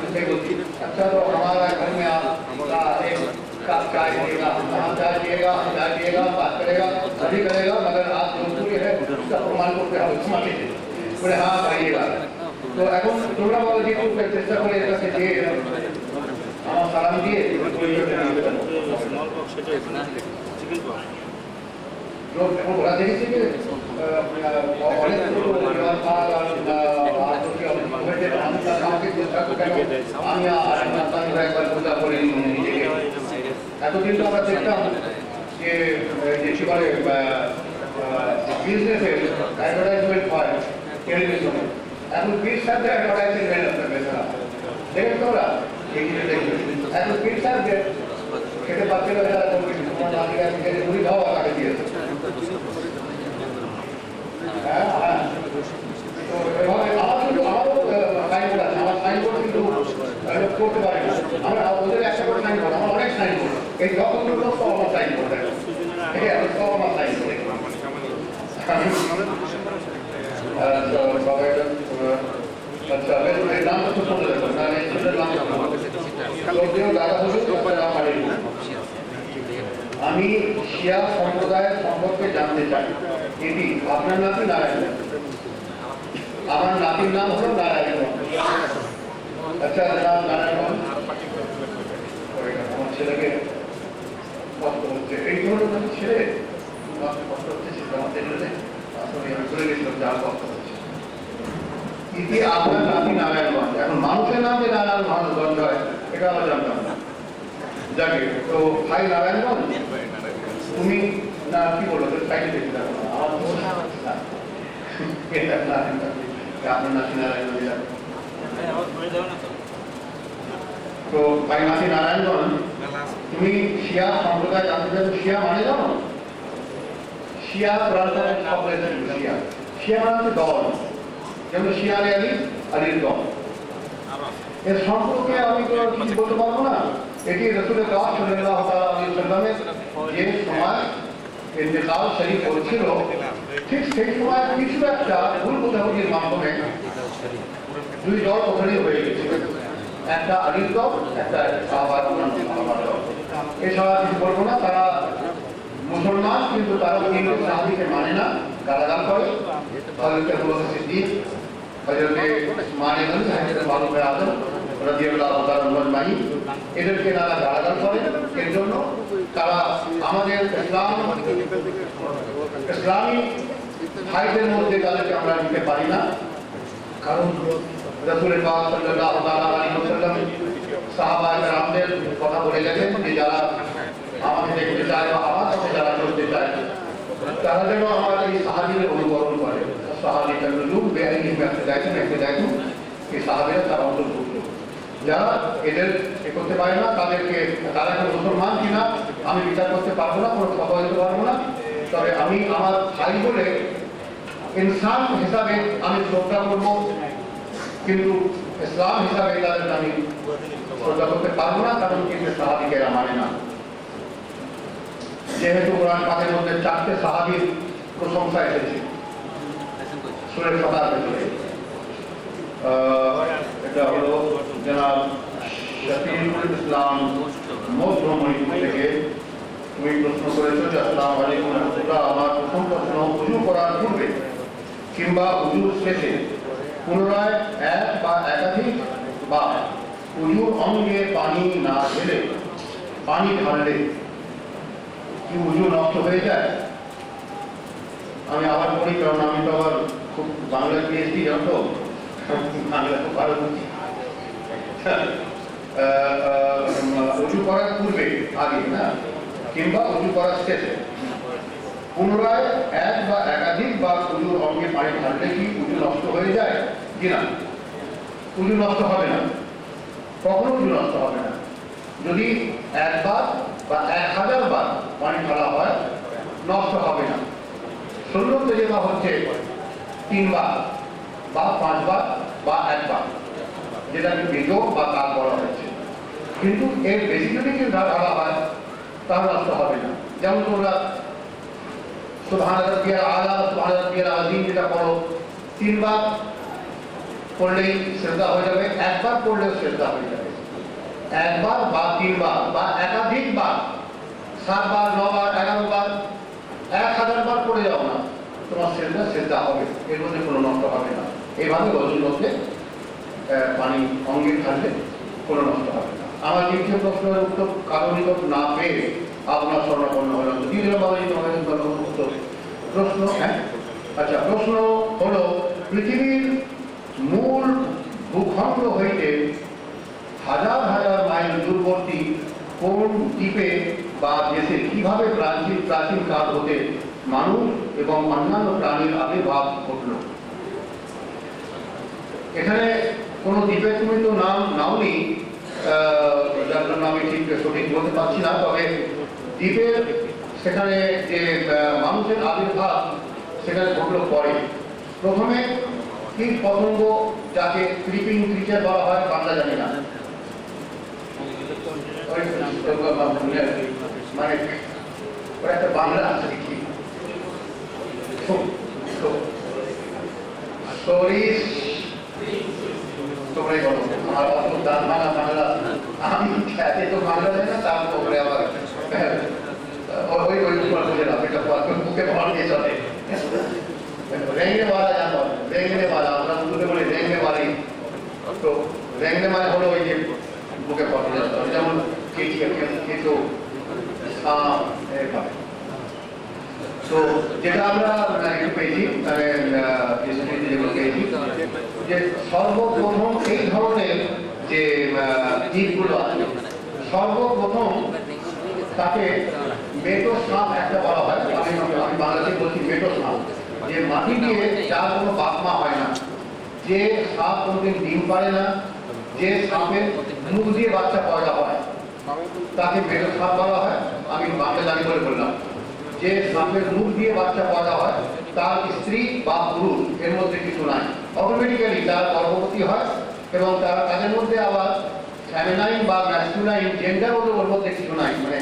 अच्छा तो हमारा घर में आप एक कप चाय पिएगा, हम चाय पिएगा, बात करेगा, सभी करेगा, मगर आप जोधपुरी है उसका प्रमाण को बोले हाँ आइएगा। तो এখন তোমরা বলো যে একটু চেষ্টা করে এর কাছে দিয়ে আমার সালাম দিয়ে लोग बोला देखिए कि অনেক আমি একবার পূজা করে নিজেকে এতদিন তো আমরা দেখতাম যে কি বলে বিজনেসের অ্যাডভার্টাইজমেন্ট হয় টেলিভিশনে, এখন পিস সাথে অ্যাডভার্টাইজমেন্ট দেখেন তোমরা এখন পিস সাথে খেতে পারছে না যারা মুড়ি খাওয়া তাকে দিয়েছে। হ্যাঁ হ্যাঁ তো এভাবে আমার কিন্তু আমারও সাইনবোর্ড আছে, আমার সাইনবোর্ড কিন্তু করতে পারি না, আমরা ওদের একটা করে সাইনবোর্ড, আমার অনেক সাইনবোর্ড, এই যতগুলো লোক সব আমার সাইনবোর্ড দেখো, ঠিক আছে সব আমার সাইনবোর্ড। আচ্ছা এর নামটা তো শুনে দেখো না, আমি শিয়া সম্প্রদায়ের সম্পর্কে জানতে চাই। এটি আপনার নাতি নারায়ণ, আমার নাতির নাম হলো নারায়ণ। আচ্ছা নারায়ণ আমার ছেলেকে কষ্ট হচ্ছে, এই ধরনের ছেলে কষ্ট হচ্ছে সেটা আমাদের আসলে আমি বলে গেছিলাম যার কষ্ট হচ্ছে। ইতি আপনার নাতি নারায়ণগঞ্জ, এখন মানুষের নাম যে নারায়ণগঞ্জ হয় এটা আমরা জানতাম না। যাকে তো ভাই নারায়ণগঞ্জ তুমি না কি বলো সাইডে দেখি দেখো আমার আপনার নাতি নারায়ণগঞ্জ। তো ভাই নাতি নারায়ণগঞ্জ তুমি শিয়া সম্প্রদায় জানতে চাইছো, শিয়া মানে জানো? শিয়া প্রান্তরের শব্দ শিয়া, শিয়া মানে হচ্ছে দল, যেমন শিয়া আলী আলীর দল। এর সম্পর্কে আমি তো কিছু বলতে পারবো না, এটি রাসূলের সাল্লাল্লাহু আলাইহি ওয়াসাল্লামের যে সময় ইন্তেকাল শরীফ হচ্ছিল ঠিক সেই সময় কিছু একটা ভুল বোঝাবুঝির মাধ্যমে দুই দল ওখানে হয়ে গেছিল, একটা আলীর দল, একটা সাহাবার দল। এছাড়া কিছু বলবো না, তারা মুসলমান কিন্তু তারা কিন্তু সাহাবীকে মানে না, গালাগাল করে। হযরত আবু বকর সিদ্দিক, হযরত উসমান গনি, হযরত ফারুক আযম রাদিয়াল্লাহু তাআলা আনহুম এদেরকে তারা গালাগাল করে। এর জন্য তারা আমাদের ইসলামী ভাইদের মধ্যে তাদেরকে আমরা নিতে পারি না, কারণ রাসূল পাক সাল্লাল্লাহু আলাইহি ওয়াসাল্লাম সাহাবায়ে কেরামদের কথা বলে গেছেন যে যারা আমাকে দেখতে চায় বা আমার সাথে যারা চলতে চায় তারা যেন আমাদের এই সাহাবীদের অনুকরণ করে। সাহাবী কানুলুম বেআইনি ব্যক্তি দেখুন এই সাহাবীরা তারা অন্তর্ভুক্ত, যারা এদের করতে পারে না তাদেরকে, তারা এখন মুসলমান কিনা আমি বিচার করতে পারবো না, কোনো কথা বলতে পারবো না। তবে আমি আমার ভাই বলে ইনসান হিসাবে আমি শ্রদ্ধা করবো, কিন্তু ইসলাম হিসাবে তাদেরকে আমি শ্রদ্ধা করতে পারবো না, কারণ কিন্তু সাহাবীকে এরা মানে না। যেহেতু কোরআন পাকের মধ্যে 4টে সাহাবীর প্রশংসা এসেছে সূরা ফাতিহার ভিতরে, এটা হলো জনাব শফিউল ইসলাম মধ্যমণিপুর থেকে। তুমি প্রশ্ন করেছো যে আসসালামু আলাইকুম রাহমাতুল্লাহ, আমার প্রথম প্রশ্ন, উযু করার পূর্বে কিংবা উযুর শেষে পুনরায় এক বা একাধিক বা উযুর অঙ্গে পানি না ঢেলে পানি ঢাললে কি উযু নষ্ট হয়ে যায়? আমি আবার বলি, কারণ আমি তো আবার খুব বাংলা পিএইচডি জানতো, বাংলা খুব ভালো বুঝি। উযু করার পূর্বে আগে না কিংবা উযু করার শেষে পুনরায় এক বা একাধিক বা উযুর অঙ্গে পানি ঢাললে কি উযু নষ্ট হয়ে যায় কিনা? উযু নষ্ট হবে না, কখনো উযু নষ্ট হবে না। যদি একবার বা 1000 বার পানি ঢালা হয় নষ্ট হবে না। সুন্নত যেটা হচ্ছে 3 বার বা 5 বার বা 1 বার, যেটাকে বেজোগ বা কাজ বলা হয়েছে। কিন্তু এর বেশি যদি কেউ ঢালা হয় তাহলে নষ্ট হবে না। যেমন তোমরা সুবহান রাব্বিয়াল আলা সুবহান রাব্বিয়াল আযীম যেটা পড়ো 3 বার পড়লেই শ্রদ্ধা হয়ে যাবে, একবার পড়লেও শ্রদ্ধা হয়ে যাবে। একবার বা 3 বার বা একাধিকবার, 7 বার, 9 বার, 11 বার, 1000 বার পড়ে যাও না, তোমার শ্রদ্ধা হবে, এর মধ্যে কোনো নষ্ট হবে না। এইভাবে গজল মধ্যে পানি অঙ্গে থাকলে কোনো নষ্ট হবে না। আমার দ্বিতীয় প্রশ্নের উত্তর কারণিক না পেয়ে আপনার স্বর্ণাপন্ন হলাম। দ্বিতীয় উত্তর প্রশ্ন, হ্যাঁ আচ্ছা, প্রশ্ন হলো পৃথিবীর মূল ভূখণ্ড হইতে হাজার হাজার মাইল দূরবর্তী কোন দ্বীপে বা দেশে কিভাবে প্রাচীন কাল হতে মানুষ এবং অন্যান্য প্রাণীর আবির্ভাব ঘটল? এখানে কোন দ্বীপের তুমি তো নাম নাওনি, যার জন্য আমি ঠিক সঠিক বলতে পারছি না। তবে দ্বীপের সেখানে যে মানুষের আবির্ভাব সেখানে ঘটল পরে। প্রথমে কীট পতঙ্গ, যাকে ক্রিপিং ক্রিচার বলা হয়, বাংলা জানি না, মানে একটা বাংলা আছে কি তোমরাই বলো, আমার অত দান মানা বাংলা, আমি খ্যাতে তো বাংলা জানি না, তার উপরে আবার মুখে ভর দিয়ে চলে। রেঙ্গে वाला জানো, রেঙ্গে वाला আমরা উর্দুতে বলি রেঙ্গে वाली। তো রেঙ্গে মানে হলো ওই যে বুকে ভর দিয়ে চলে, যেমন কেঁচো, সাপ, এভাবে। তো যেটা আমরা পেয়েছি, মানে যেগুলো পেয়েছি, যে সর্বপ্রথম এই ধরনের যে দ্বীপগুলো আছে, সর্বপ্রথম তাকে মেটো সাপ একটা বলা হয়। আমি বাংলাতে বলছি মেটো সাপ, যে মাটি দিয়ে যার কোনো বাপমা হয় না, যে সাপ কোনোদিন ডিম পারে না, যে সাপের মুখ দিয়ে বাচ্চা পয়দা হয়, তাকে মেটো সাপ বলা হয়। আমি বাংলা জানি বলে বললাম। যে সাপের মুখ দিয়ে বাচ্চা পয়দা হয়, তার স্ত্রী বা পুরুষ এর মধ্যে কিছু নাই, অটোমেটিক্যালি তার গর্ভবতী হয়, এবং তাদের মধ্যে আবার ফ্যামিনাইন বা ম্যাসকুলাইন জেন্ডার ওর মধ্যে কিছু নাই, মানে